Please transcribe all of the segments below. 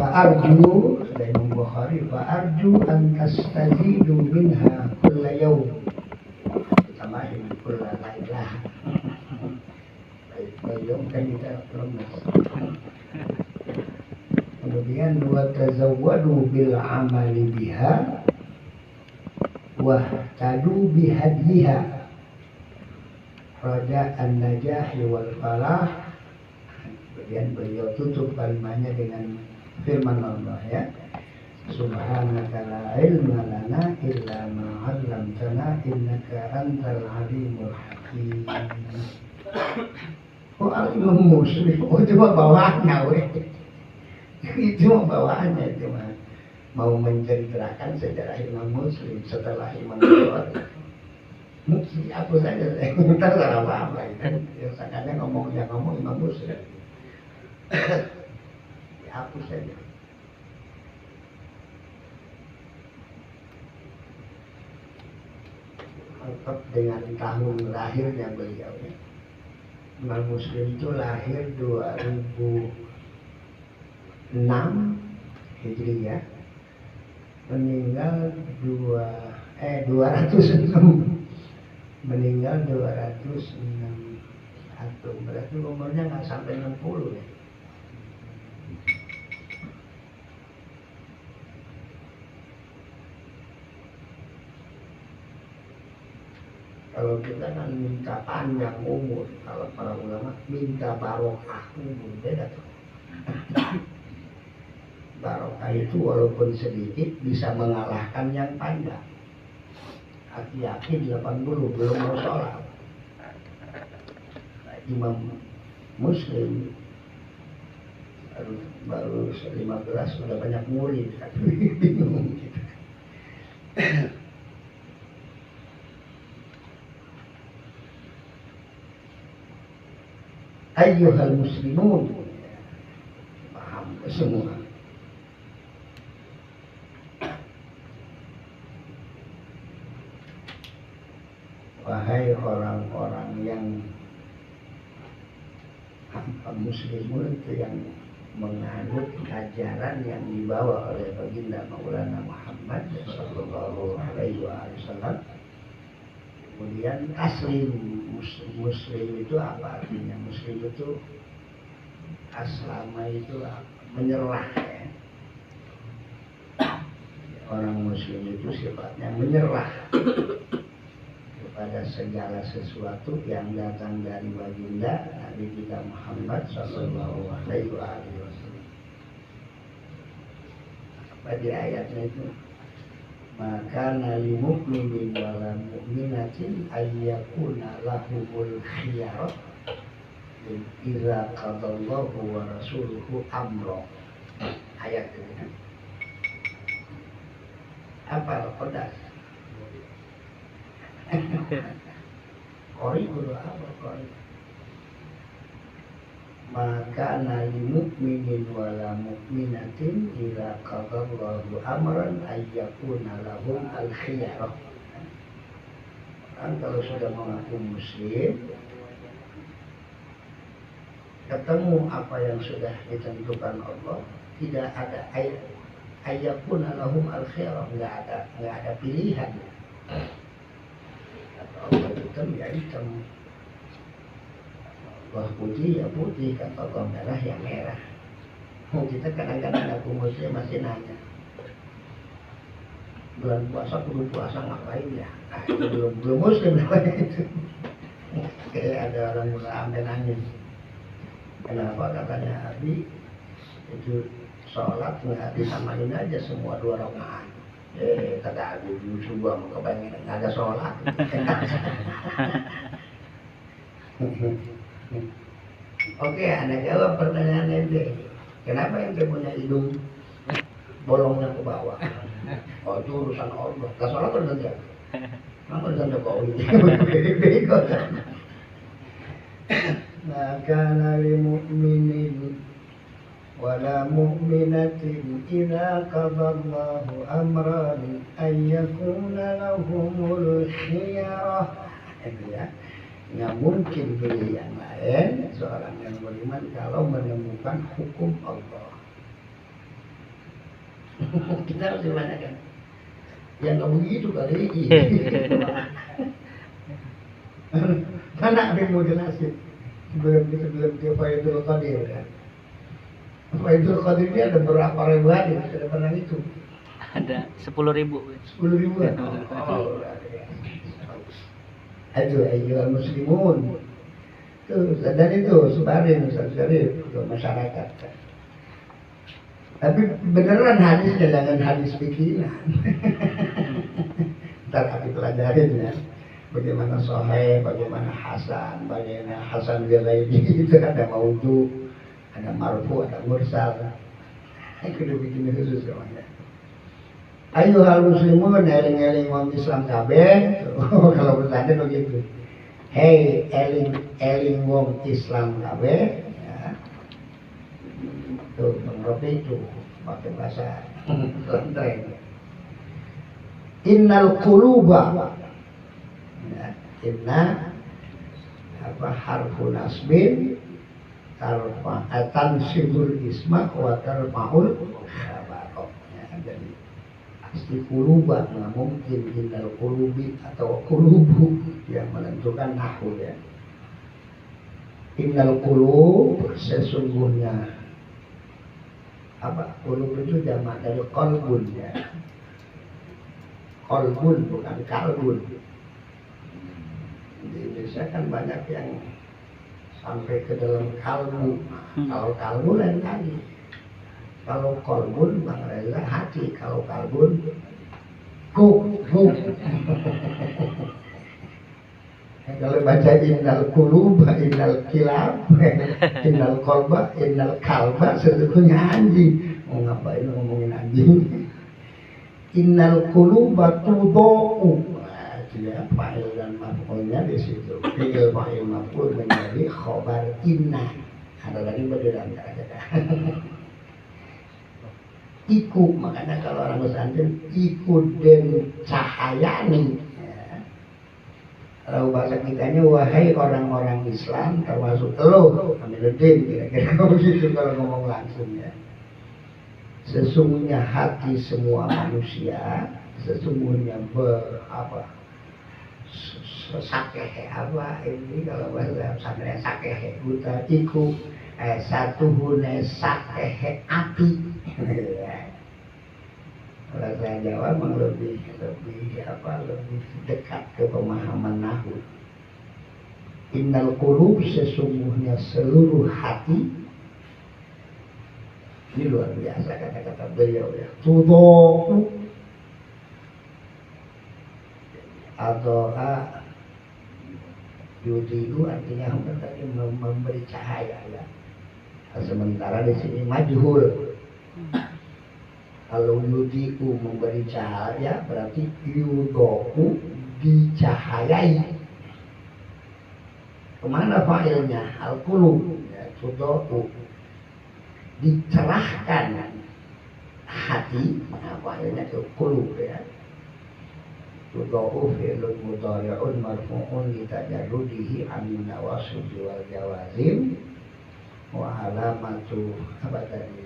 Fa'arju dari Imam Bukhari, fa'arju an tastazidu minha kulla yawm, tambahin kulla lailah. Yawm kan kita lemes. Kemudian wa tazawwadu bil amali biha wa tadu bihadyiha raja'an najahi wal falah. Kemudian beliau tutup kalimatnya dengan firman Allah ya, subhanaka la ilma lana illa ma 'allamtana innaka antal alimul hakim. Oh, Imam Muslim, oh itu mah bawaannya weh. Itu mah bawaannya, itu mah mau menceritakan sejarah Imam Muslim setelah Imam Bukhari. Apa saja, ntar salah apa itu. Yang sangatnya ngomong Imam Muslim. Dihapus saja. Lengkap dengan tahun lahirnya beliau ya. Imam Muslim itu lahir 2006 Hijriah, meninggal 206, meninggal 206, berarti umurnya nggak sampai 60 ya. Kalau kita kan minta panjang umur, kalau para ulama minta barokah umur, beda tuh. Barokah itu walaupun sedikit bisa mengalahkan yang panjang. Hati-hati 80 belum mau sholat. Imam Muslim baru 15 sudah banyak murid. Bingung gitu. Ayyuhal muslimun, paham semua. Wahai orang-orang yang muslimun, itu yang menganut ajaran yang dibawa oleh baginda Maulana Muhammad sallallahu alaihi wasallam. Kemudian taslim, muslim itu apa artinya? Muslim itu aslama itu menyerah ya. Orang muslim itu sifatnya menyerah kepada segala sesuatu yang datang dari baginda Nabi kita Muhammad sallallahu alaihi wasallam. Pada ayatnya itu, maka nali mu'minin wala mu'minatin ayyakuna lahumul khiyarah idza qadallahu wa rasuluhu amra. Ayat ini kan apa kodas? Kori dulu apa kori? Maka nali mu'minin wala mu'minatin idza qadallahu amran ayyakuna lahum al-khiyarah. Kan kalau sudah mengaku muslim, ketemu apa yang sudah ditentukan Allah, tidak ada ayyakuna lahum al-khiyarah, enggak ada pilihan. Kata Allah hitam ya hitam, Allah putih ya putih, kata Allah merah ya merah. Kita kadang-kadang aku muslim masih nanya, bulan puasa kudu puasa ngapain ya? Nah, itu belum muslim namanya itu. Kayak ada orang mulai ambil nangis. Kenapa katanya Abi itu sholat nggak disamain aja semua 2 rakaat? Kata Abi lucu gua mau kepengen nggak ada sholat. Oke, Anda jawab pertanyaan ente. Kenapa ente punya hidung bolongnya ke bawah? Oh, itu urusan Allah. Gak sholat kan dia? Kenapa urusan Jokowi? Bego kan? Maka nali mu'minin wala mu'minatin idza qadallahu amran ayyakuna lahumul khiyarah. Itu ya. Nggak mungkin pilih yang lain seorang yang beriman kalau menemukan hukum Allah. Kita harus gimana kan? Ya nggak begitu kali. Mana ada yang mau jelasin? Sebelum dia Faidul Qadir kan? Faidul Qadir ini ada berapa ribu hadis? Ada pernah itu? Ada 10.000. 10.000-an. Ayo muslimun. Tuh, dan itu sebarin ke masyarakat. Tapi beneran hadisnya, jangan hadis bikinan. Ntar kami pelajarin ya. Bagaimana Sahih, bagaimana Hasan, bagaimana Hasan Ghazali itu ada maudhu, ada marfu, ada mursal. Itu udah bikin khusus semuanya. Ayo hal muslimun, eling-eling wong Islam kabeh. Kalau bertanya begitu. Hey, eling wong Islam kabeh. Ya. Tuh, mengerti itu pakai bahasa Lanteng. Innal quluba. Ya, inna apa harfu nasbin tansibul isma wa tarfa'ul khabar. Ya, jadi asli quluba nggak mungkin innal qulubi atau qulubu yang menentukan nahwu ya. Innal qulub sesungguhnya apa? Qulub itu jamak dari qalbun ya. Qalbun bukan kalbun. Di Indonesia kan banyak yang sampai ke dalam kalbu. Kalau kalbu lain lagi. Kalau qalbun Bang Reza hati. Kalau kalbun guk. Kalau baca innal qulub, innal kilab, innal qalba, innal kalba sebetulnya anjing. Mau ngapain ngomongin anjing? Innal quluba tudau. Ya, fa'il dan maf'ulnya di situ. Fi'il fa'il maf'ul menjadi khobar inna. Ada lagi berbeda antara kita. Iku, makanya kalau orang pesantren ikut den cahayani. Ya. Kalau bahasa kitanya wahai orang-orang Islam termasuk lo, Amiruddin kira-kira begitu kalau ngomong langsung ya. Sesungguhnya hati semua manusia sesungguhnya sakehe apa ini kalau bahasa pesantren sakehe buta iku satu hune sakehe api. Bahasa Jawa memang lebih dekat ke pemahaman nahwu. Innal qulub sesungguhnya seluruh hati. Ini luar biasa kata-kata beliau ya. Tudau atau yudiu artinya memberi cahaya ya. Sementara di sini majhul. Kalau yudiu memberi cahaya berarti yudau dicahayai. Kemana fa'ilnya? Al-qulub ya, tudau dicerahkan hati. Nah, fa'ilnya itu qulub ya. Tudau fi'lun mudhari'un marfu'un litajarrudihi 'anil nawasib wal jawazim wa alamatu apa tadi?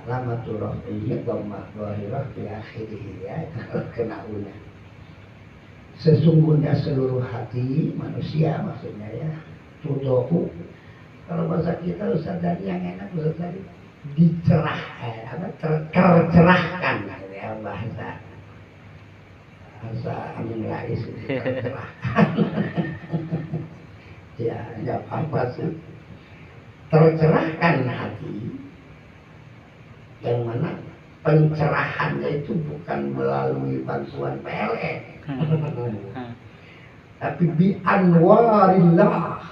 Alamatu rafihi dhammah dhahirah fi akhirih ya, kena una. Sesungguhnya seluruh hati manusia maksudnya ya. Tudau kalau bahasa kita Ustaz tadi yang enak Ustaz tadi tercerahkan ya bahasa Amin Rais tercerahkan. Ya nggak apa-apa sih. Tercerahkan hati yang mana pencerahannya itu bukan melalui bantuan PLN tapi bi anwarillah.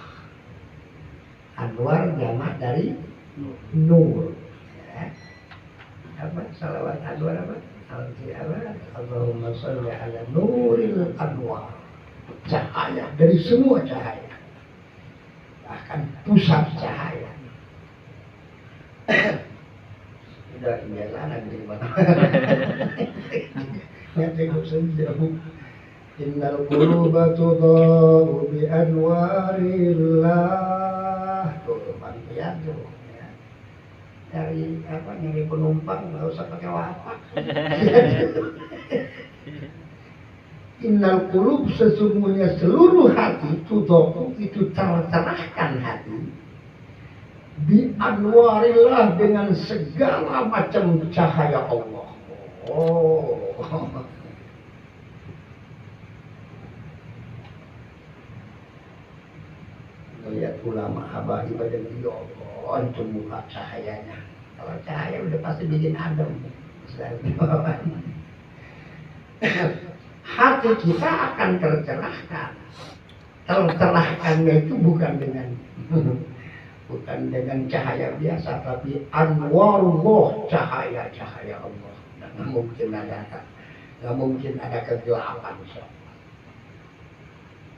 Anwar jamak dari nur ya. Apa salawat anwar apa? Allahumma sholli ala nuril anwar. Cahaya dari semua cahaya, bahkan pusat cahaya. Udah kebiasaan di mana? Nggak tengok sejauh. Innal quluba tudau bi anwarillah. Tuh, pantian tuh. nyari penumpang nggak usah pakai wapak. Innal qulub, sesungguhnya seluruh hati itu tercerahkan hati bi anwarillah, dengan segala macam cahaya Allah. Oh. Lihat ulama habaib aja gitu, oh itu muka cahayanya. Kalau cahaya udah pasti bikin adem. Hati kita akan tercerahkan. Tercerahkannya itu bukan dengan cahaya biasa, tapi anwarullah, cahaya Allah. Nggak mungkin ada kegelapan.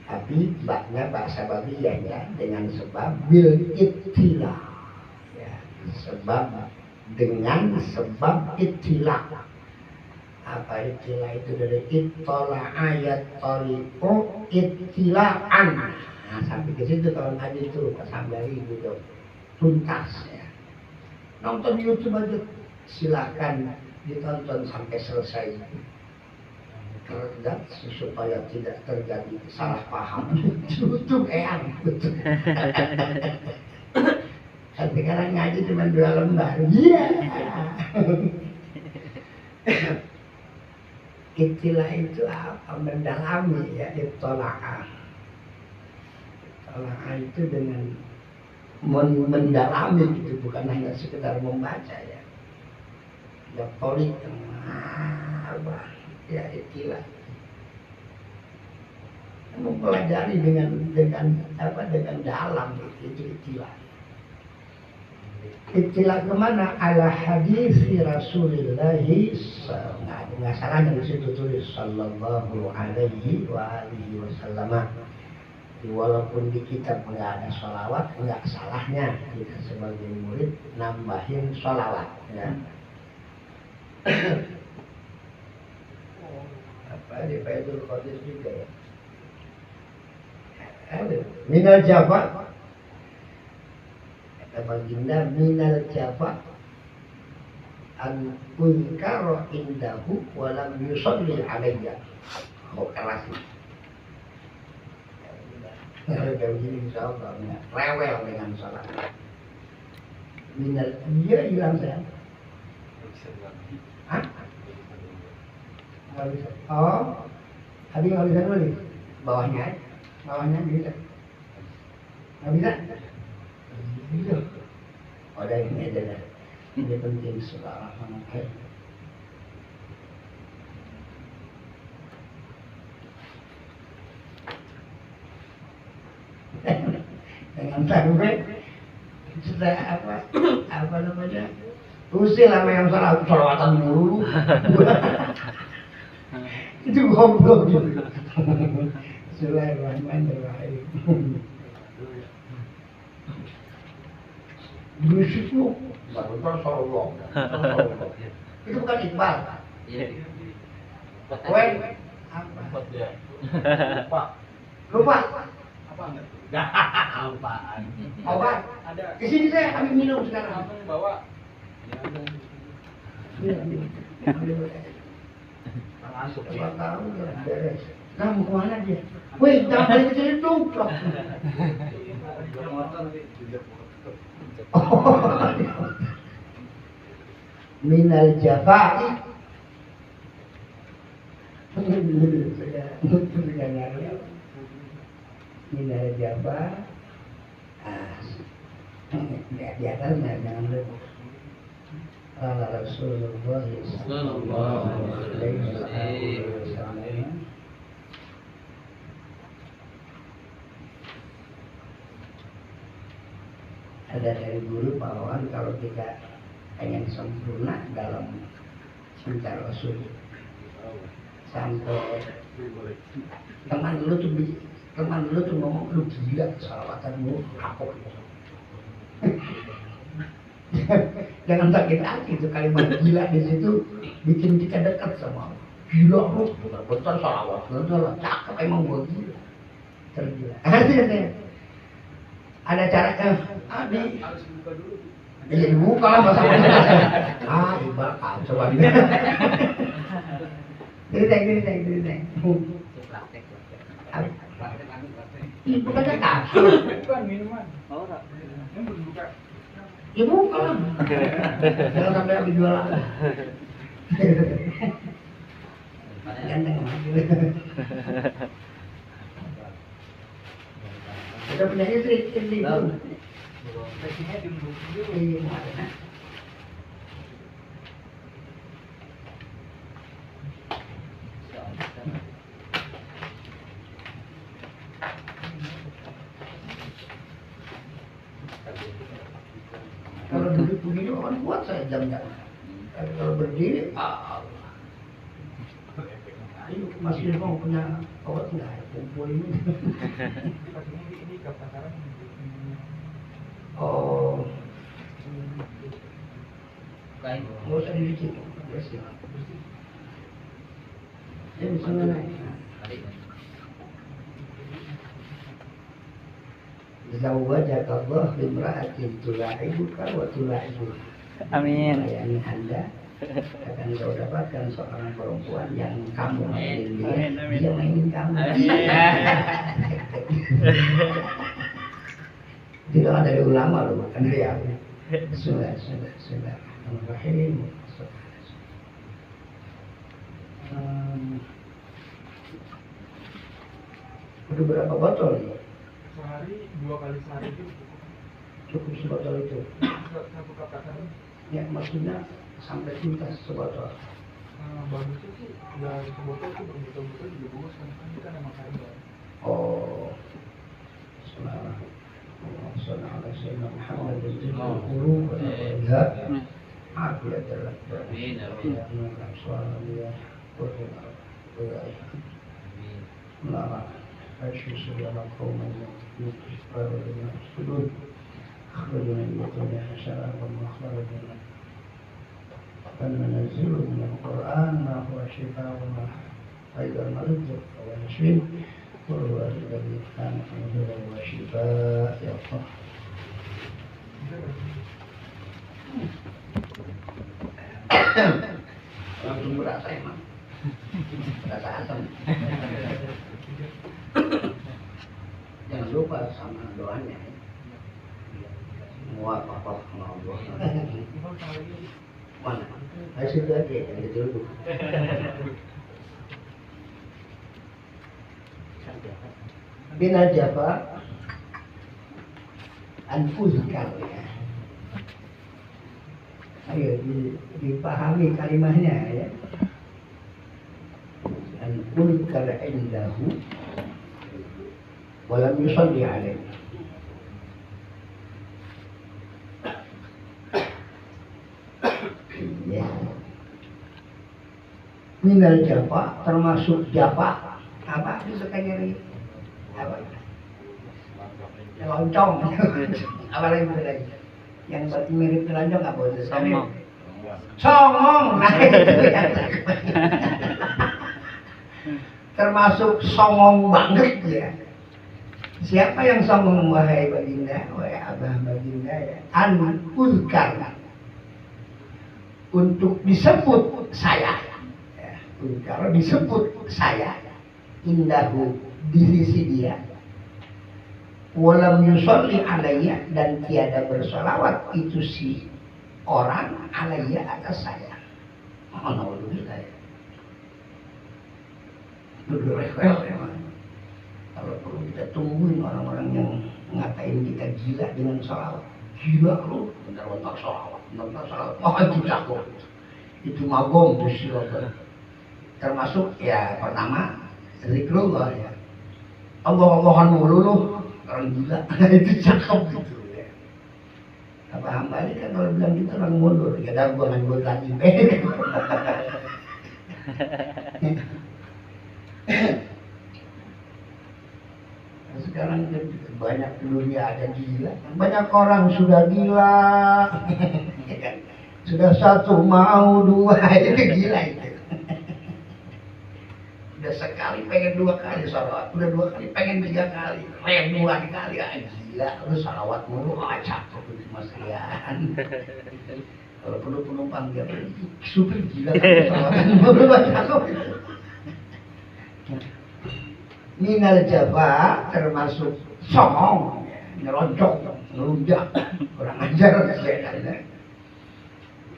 Tapi bahasa babiyahnya dengan sebab bil ittila, ya, dengan sebab ittila. Apa ittila itu? Dari ittola ayat tariqo ittilaan. Nah, sampai ke situ kalau tadi itu sampai gitu tuntas ya. Nonton YouTube aja, silakan ditonton sampai selesai. Dan supaya tidak terjadi salah paham. Tutup betul. Sekarang ngaji cuma 2 lembar. Iya. Istilah itu apa? Mendalami ya, ittola'ah. Ittola'ah itu dengan mendalami gitu, bukan hanya sekedar membaca ya. Ya tolik apa? Ya istilah mempelajari dengan dalam, itu istilah kemana? Ala hadisi Rasulillahi, nggak salah dari situ tulis sallallahu alaihi wa alihi wasallam. Walaupun di kitab nggak ada sholawat, nggak salahnya kita sebagai murid nambahin sholawat ya. Di Faidul Qadir juga ya. Minal Jawa, kata baginda, minal Jawa an unkaro indahu walam yusalli alayya. Oh keras nih. Kalau begini insya Allah rewel dengan salat. Minal, dia hilang saya. Hah? Nggak bisa. Oh, tadi nggak bisa nulis. Bawahnya bisa. Nggak bisa? Bisa. Oh, ada ini aja dah. Ini penting sekali. Dengan sampai sudah apa namanya? Usil sama yang salah, sholawatan dulu. Itu goblok gitu. Bismillahirrahmanirrahim. Berisik lu, baru Rasulullah. Itu bukan Iqbal. Wen, apa? Lupa. Apa enggak? Apaan? Obat. Ada. Di sini saya ambil minum sekarang. Kamu bawa. Masuk coba tahu ya beres. Nah mau kemana dia? Wih jangan balik ke sini tuh. Minal jafa'i. Minal jafa'. Di atasnya jangan lupa. Ala Rasulullah sallallahu alaihi wasallam. Ada dari guru bahwa kalau kita pengen sempurna dalam cinta Rasul, sampai teman lu tuh ngomong lu gila salawatanmu kapok. Jangan sakit hati, itu kalimat gila di situ bikin kita dekat sama Allah. Gila lu, betul salawat, betul cakep emang gua gila, tergila. Ada caranya, harus buka dulu. Ya dibuka lah masalahnya. Ah, bakal coba dia. Gini. Ibu kan kasih. Oh, Ra. Ya buka lah. Jangan sampai aku jualan. Ganteng aja. Udah punya istri belum? Iya, mau ada. Kalau duduk begini orang kuat saya jam-jam. Kalau berdiri, Allah. Ayo, masih mau punya obat nggak? Kumpul ini. Oh, nggak usah dicuci. Bersih. Ya, bisa naik. Zawajaka Allah bimra'atin tula'ibuka wa tula'ibuka. Amin. Yang Anda akan kau dapatkan seorang perempuan yang kamu mainin dia, Amin, amin. dia mainin kamu. Tidak ada dari ulama loh, bukan dia. Sudah. Bismillahirrahmanirrahim. Udah berapa botol ya? Sehari 2 kali sehari itu Cukup sebotol itu. satu katakan Ya maksudnya sampai tuntas sebotol. bagusnya sih nggak sebotol tuh berbotol-botol juga bagus kan ini kan emang kain ya. Oh, Assalamualaikum warahmatullahi wabarakatuh. Aku ya telah وننزل من القرآن ما هو شفاء وغير مرض ونشفي قل هو الذي كان هدى وشفاء يا الله. Langsung berasa emang, berasa asam. Jangan lupa sama doanya. Semua apa mau doa. Mana? Ayo situ aja, yang itu dulu. Bina Jafa An-Uzkar ya. Ayo dipahami kalimahnya ya. An-Uzkar indahu walam yusalli alaihi. Ya. Minal Jafa termasuk Jafa apa disukai nyari apa loncong apa lagi yang mirip loncong apa itu songong nah itu yang termasuk songong banget ya. Siapa yang songong wahai baginda, wahai abah baginda ya, an-uzkar untuk disebut saya ya, kalau disebut saya indahu di sisi dia walam yusolli alayya dan tiada bersolawat itu si orang alayya atas saya. Alhamdulillah ya. Berdoa memang. Kalau perlu kita tungguin orang-orang yang ngatain kita gila dengan sholawat. Gila lu, bentar-bentar sholawat, bentar sholawat. Oh itu jago. Itu magom tuh silakan. Termasuk ya pertama zikrullah ya. Allah-Allahan mulu lu, orang gila. Itu cakep gitu ya. Apa hamba ini kan kalau bilang gitu orang mundur. Ya dah gua nganggut lagi. Sekarang banyak dunia ada gila, banyak orang sudah gila, sudah satu mau dua itu gila itu. Udah sekali pengen 2 kali sholawat, udah 2 kali pengen 3 kali, pengen 2 kali aja. gila, lu salawat mulu, capek tuh Mas Rian. Kalau penumpang dia, supir gila kan salawat mulu, cakep. Minal Jawa termasuk songong, nyeronjok, ngelunjak, kurang ajar ya.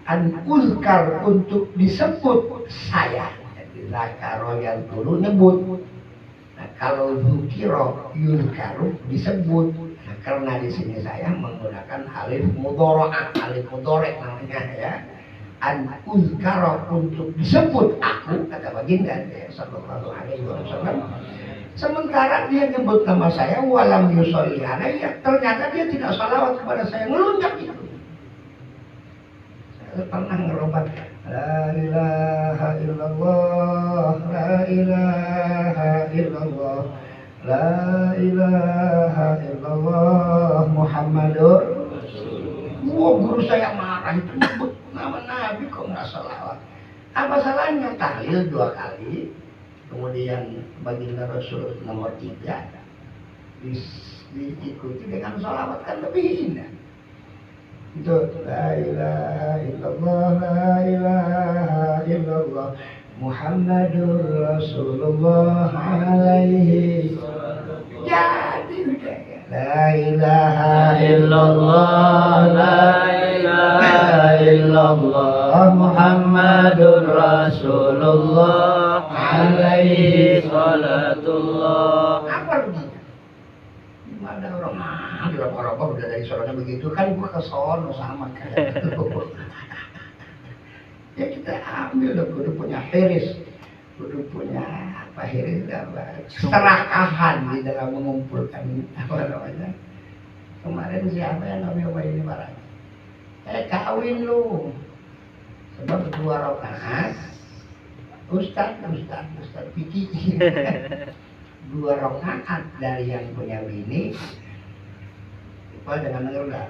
An uzkar untuk disebut saya. Jadi zakaro yang dulu nyebut. Nah, kalau zukiro yuzkaru disebut. Nah, karena di sini saya menggunakan alif mudharaah, alif mudhari namanya ya. An uzkaro untuk disebut aku, kata baginda ya, sallallahu alaihi wasallam. Sementara dia nyebut nama saya walam yusolli alaiya, ternyata dia tidak salawat kepada saya, ngelunjak itu. Saya pernah ngerobat la ilaha illallah, la ilaha illallah, la ilaha illallah Muhammadur. Wah, guru saya marah, itu nyebut nama Nabi kok nggak salawat. Apa salahnya tahlil 2 kali, kemudian baginda Rasul nomor 3 diikuti dengan salawat, kan lebih indah. Itu la ilaha illallah, la ilaha illallah Muhammadur Rasulullah alaihi. Jadi udah ya. La ilaha illallah, la ilaha illallah Muhammadur Rasulullah alaihi salatullah. Apa artinya? Ada orang udah dari sononya begitu kan, gua ke sono sama kayak gitu. Ya kita ambil dong, kudu punya hiris, kudu punya apa hiris, apa serakahan di dalam mengumpulkan apa namanya. Kemarin siapa yang nyoba ini barang? Kawin lu, sebab 2 rakaat. Ustaz Piki. 2 rakaat dari yang punya bini. Apa dengan denger enggak?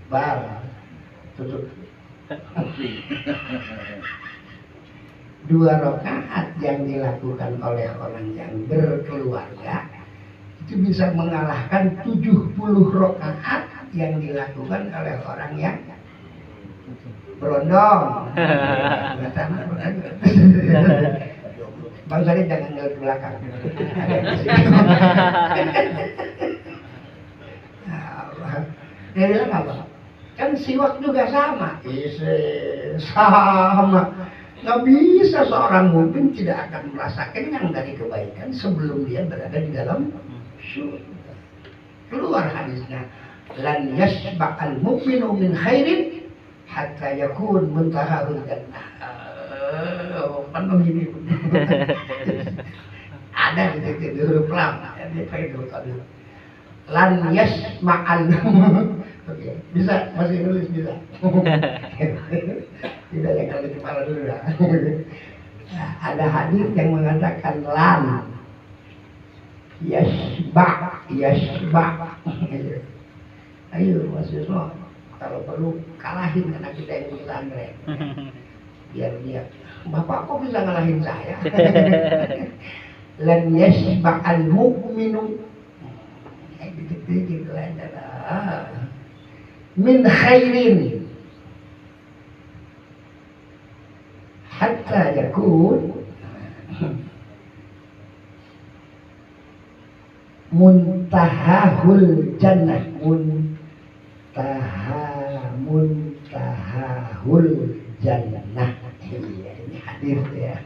Bar tutup. 2 rakaat yang dilakukan oleh orang yang berkeluarga itu bisa mengalahkan 70 rakaat yang dilakukan oleh orang yang berondong. Bang Sari jangan ngeliat ke belakang. Dia bilang apa? Kan siwak juga sama. Sama. Nggak bisa seorang mukmin tidak akan merasa kenyang dari kebaikan sebelum dia berada di dalam surga. Keluar hadisnya, lan yasba'al mu'minu min khairin hatta yakun muntahahul jannah. Penuh ini. Ada di huruf lam, dia pakai huruf tadi. Lan yasma'al. Oke, bisa masih nulis bisa. Tidak yang kali kepala dulu lah. Ada hadis yang mengatakan lan yasba. Ayo Mas Yusma, kalau perlu kalahin anak kita yang di pesantren. Biar dia, Bapak kok bisa ngalahin saya? Lan yasba'al mu'minu. Gitu aja. Min khairin hatta yakun muntahahul jannah. Muntahahul jannah. Iya, ini hadis ya.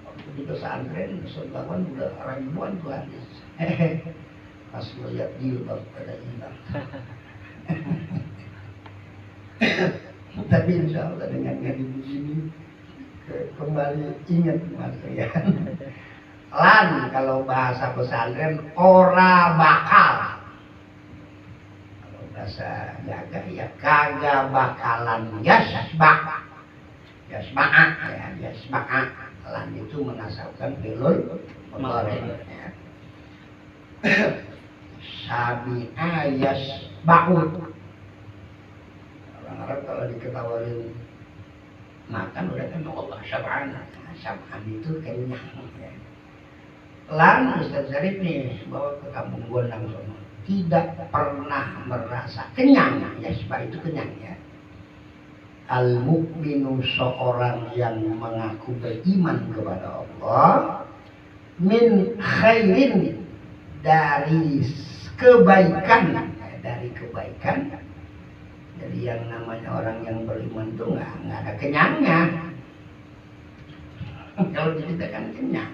Waktu di pesantren Sultan udah ribuan tuh hadis. Pas melihat jilbab pada hilang. Tapi insya Allah dengan ngaji begini kembali ingat Mas Rian. Lan kalau bahasa pesantren ora bakal. Kalau bahasa jaga ya kagak bakalan yasba. Yasba'a ya, yasba'a. Lan itu menasabkan filul mudhari ya. Sabi'a yasba'u. Orang Arab kalau diketawain makan udah kan Allah sab'an. Sab'an itu kenyang ya. Lan Ustaz Zarif nih bawa ke kampung Gondang sono. Tidak pernah merasa kenyang. Yasba itu kenyang ya. Al mukminu seorang yang mengaku beriman kepada Allah min khairin dari kebaikan, jadi yang namanya orang yang beriman itu nggak ada kenyangnya. Kalau diceritakan kenyang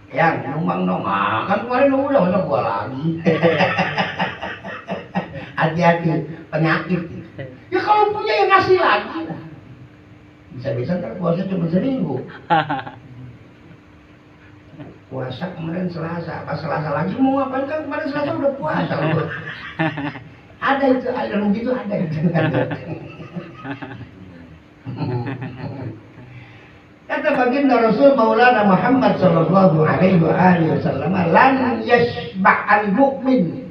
yang numpang dong, kan kemarin udah masa gua lagi. Hati-hati penyakit. Ya kalau punya yang ngasih lagi. Bisa-bisa ntar puasa cuma seminggu. Puasa kemarin Selasa, pas Selasa lagi mau ngapain kan kemarin Selasa udah puasa. Ada itu aliran gitu ada itu. Kata baginda Rasul Maulana Muhammad sallallahu alaihi wasallam, lan yashba'al mu'min,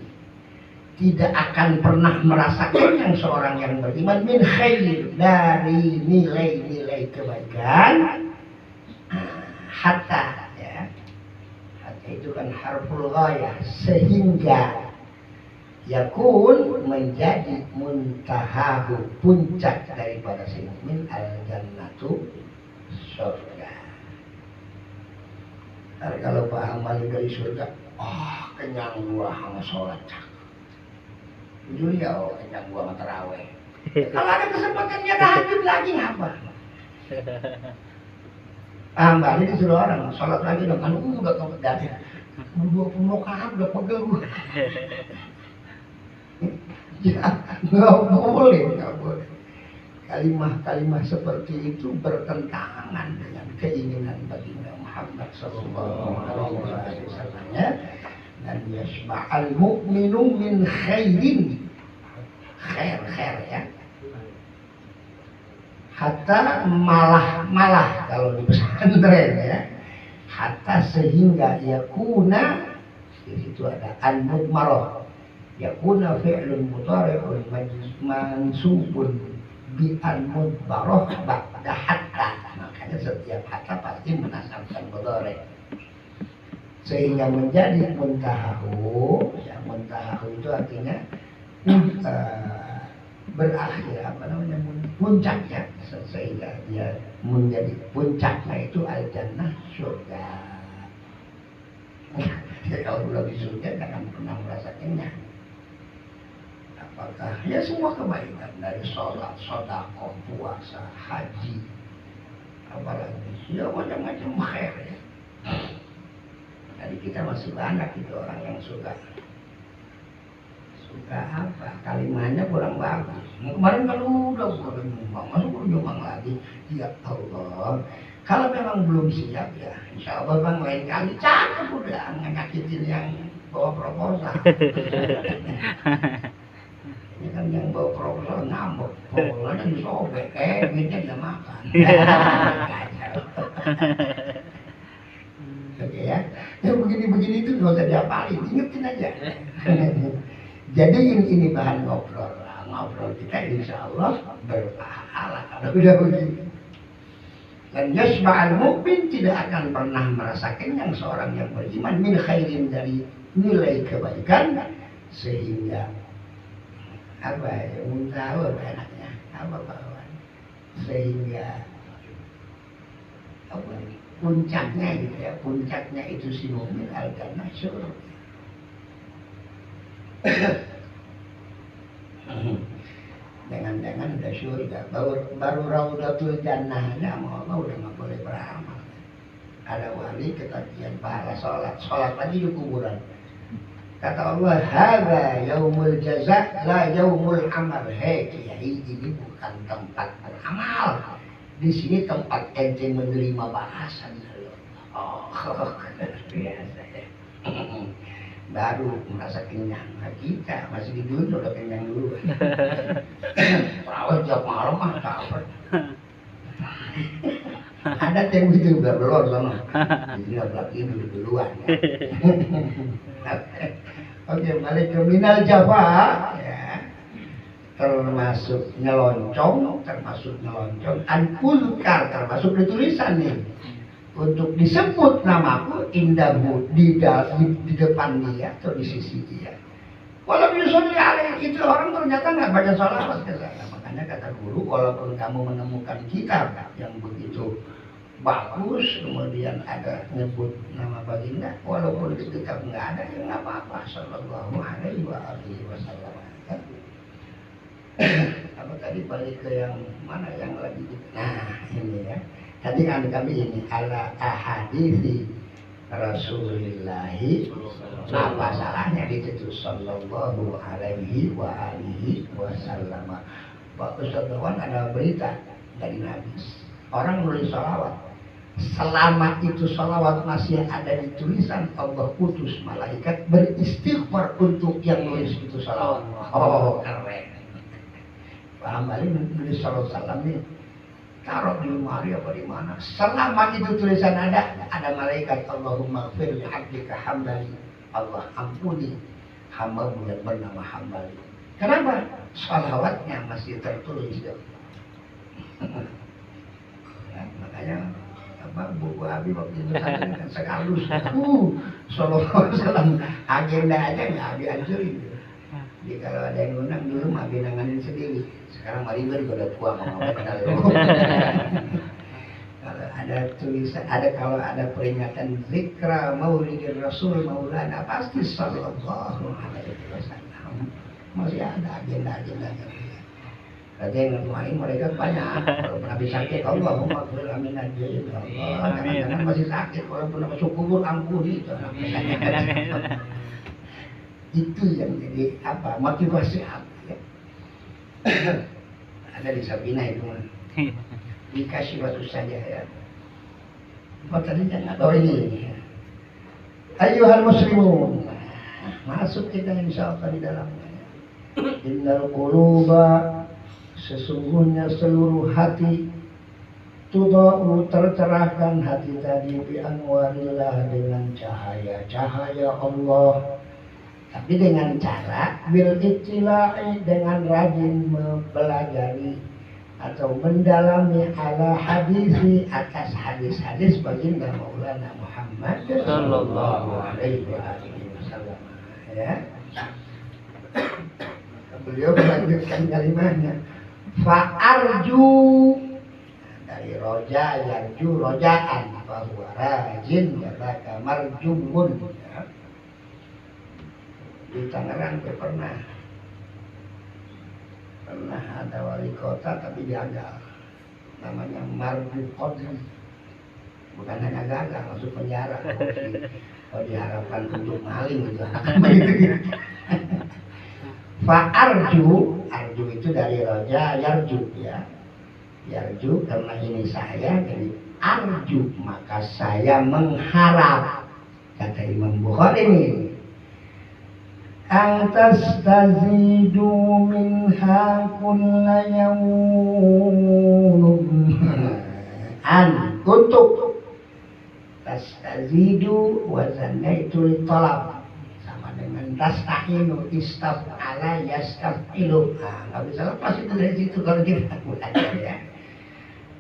tidak akan pernah merasa kenyang seorang yang beriman min khair, dari nilai-nilai kebaikan, hatta ya. Hatta itu kan harful ghayah, sehingga yakun menjadi muntahahu, puncak daripada si mukmin al-jannatu, surga. Kalau paham balik dari surga, kenyang gua sama sholat. Jujur ya, kenyang gua sama taraweh. Kalau ada kesempatannya tahajud lagi ngapa? Paham balik disuruh orang sholat lagi dong, kan udah kepedas. 20 rakaat udah pegel gua. Ya, nggak boleh. Kalimah-kalimah seperti itu bertentangan dengan keinginan baginda Muhammad sallallahu alaihi wasallam. Dan yasba'al mu'minu min khairin, khair ya. Hatta malah kalau di pesantren ya. Hatta sehingga yakuna, di situ ada al-mudmarah. Yakuna fi'lun mudhari'un mansubun bi al-mudbarah ba'da hatta. Makanya setiap hatta pasti menasabkan mudhari'. Sehingga menjadi muntahahu. Ya, muntahahu itu artinya berakhir, puncaknya. Sehingga dia menjadi puncaknya itu al-jannah, surga. Ya, kalau sudah di surga jangan pernah merasa kenyang. Apakah ya semua kebaikan dari sholat, sedekah, puasa, haji, apalagi ya macam-macam khair ya. Jadi kita masih banyak itu orang yang suka apa, kalimatnya kurang bagus. Kemarin kalau udah nyumbang, masuk nyumbang lagi. Ya Allah, kalau memang belum siap ya, insya Allah bang lain kali cakep udah nyakitin yang bawa proposal. Ini kan yang bawa proposal ngambek, proposalnya disobek, duitnya udah makan. Oke ya, yang begini-begini itu nggak usah diapalin, ingetin aja. Jadi ini bahan ngobrol kita insya Allah berpahala kalau udah begini. Dan yasba'al mu'min, tidak akan pernah merasa kenyang seorang yang beriman min khairin, dari nilai kebaikan, sehingga apa ya, muntaha enaknya apa bawaan, sehingga apa puncaknya gitu ya, puncaknya itu si mukmin al-jannah, surga. Jangan-jangan udah surga, baru raudatul jannahnya sama Allah udah nggak boleh beramal. Ada wali ketagihan pahala sholat lagi di kuburan. Kata Allah, hadza yaumul jaza la yaumul amal. Hei kiai, ini bukan tempat beramal, di sini tempat ente menerima balasan dari Allah. Biasa ya. Baru merasa kenyang. Nah, kita masih di dunia udah kenyang dulu. Terawih tiap malam mah capek. Ada yang begitu udah belum sama. Jadi nggak tidur duluan. Ya. Oke, balik ke minal jafa. Ya. Termasuk nyelonjong. An-uzkar termasuk di tulisan nih. untuk disebut namaku indahu di depan dia atau di sisi dia. Walau yusolli alaih, itu orang ternyata nggak baca sholawat ke saya. Makanya kata guru, walaupun kamu menemukan kitab yang begitu bagus, kemudian ada nyebut nama baginda, walaupun di kitab nggak ada, ya nggak apa-apa. Sallallahu alaihi wasallam. Apa tadi balik ke yang mana yang lagi? Nah ini ya. Tadi kan kami ini ala ahadithi Rasulillahi, apa salahnya disitu sallallahu alaihi wa alihi wasallam. Waktu Ustadz ada berita dari Nabi, orang nulis salawat, selama itu salawat masih ada di tulisan, Allah utus malaikat beristighfar untuk yang nulis itu salawat. Oh keren. Paham balik nulis salawat salam nih, taruh di lemari apa di mana. Selama itu tulisan ada malaikat Allahumma gfir li abdika hambali. Allah ampuni hambamu yang bernama Hambali. Kenapa? Salawatnya masih tertulis ya. Ya makanya apa buku Abi waktu itu kan sekaligus. Sallallahu salam agenda aja nggak Abi anjurin. Jadi kalau ada yang undang dulu mah Abi nanganin sendiri. Sekarang mari udah tua mau ngomong kalau ada tulisan, kalau ada peringatan zikra maulidir Rasul Maulana pasti sallallahu alaihi wasallam. Masih ada agenda-agendanya. Ada yang ngelain mereka banyak. Kalau pernah sakit, Allahumma qul amin aja Allah. Jangan-jangan masih sakit, walaupun masuk kubur ampuni itu. Itu yang jadi apa? Motivasi apa? Ya? Ada di Sabina itu dikasih waktu saja ya. Apa tadi jangan tahu ini. Ayyuhal muslimun, masuk kita insya Allah di dalamnya. Innal quluba, sesungguhnya seluruh hati, tudau tercerahkan hati tadi bi anwarillah dengan cahaya Allah. Tapi dengan cara bil ittila'i, dengan rajin mempelajari atau mendalami ala hadisi, atas hadis-hadis baginda Maulana Muhammad sallallahu alaihi wasallam. Ya. Beliau melanjutkan kalimatnya. Fa'arju, dari roja yarju rojaan, bahwa rajin yadaka marjumun. Ya. Di Tangerang pernah ada wali kota tapi gagal, namanya Marju Qadri. Bukan hanya gagal, masuk penjara. Kalau diharapkan untuk maling gitu. Fa'arju, arju itu dari roja yarju ya. Yarju karena ini saya, jadi arju, maka saya mengharap. Kata Imam Bukhari ini, antas tazidu minha kulla yawm. Untuk tastazidu wazannya itu ditolak sama dengan tasta'inu, istaf'ala yastaf'ilu. Nggak bisa lepas itu dari situ kalau kita belajar ya.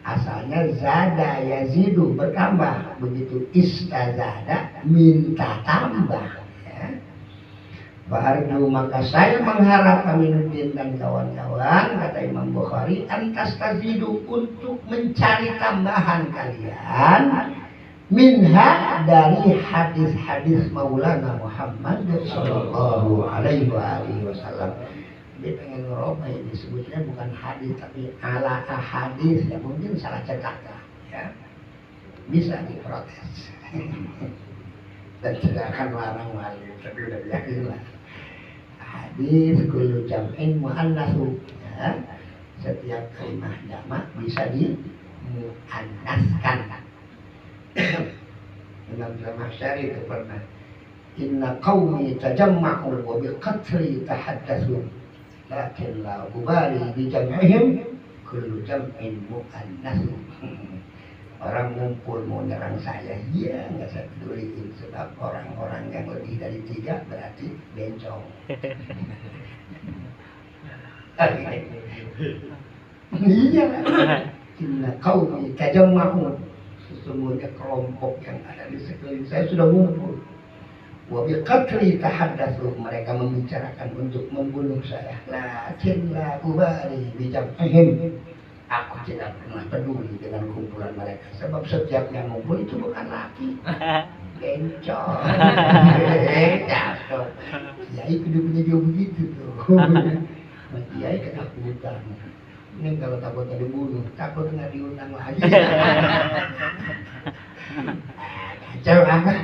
Asalnya zada yazidu, bertambah. Begitu istazada, minta tambah. Ba'arju, maka saya mengharap Aminuddin dan kawan-kawan, kata Imam Bukhari, antas tazidu, untuk mencari tambahan kalian minha, dari hadis-hadis Maulana Muhammad sallallahu alaihi wasallam. Dia pengen ngerubah ini, sebutnya bukan hadis tapi ala ahadis, ya mungkin salah cetak ya. Bisa diprotes. Dan tidak akan larang wali, tapi udah yakin lah. Hadis kullu jam'in muannatsu, ya. Setiap kalimah jamak bisa dimuannaskan. Imam Zamakhsyari itu pernah, inna qaumi tajamma'u wa biqatri tahaddatsu lakin la ubali bi jam'ihim kullu jam'in muannatsu. Orang ngumpul mau nyerang saya, ya nggak saya peduliin, sebab orang-orang yang lebih dari 3 berarti bencong. Iya, inna qaumi tajamma'u, sesungguhnya kelompok yang ada di sekeliling saya sudah ngumpul. Wa biqatli tahaddatsu, mereka membicarakan untuk membunuh saya. Lakin la ubali bijam'ihim, aku tidak pernah peduli dengan kumpulan mereka, sebab setiap yang ngumpul itu bukan laki, bencong. Cakep. Kiai punya dia begitu tuh. Kiai ketakutan. Ini kalau takutnya dibunuh, takut nggak diundang lagi. Kacau banget.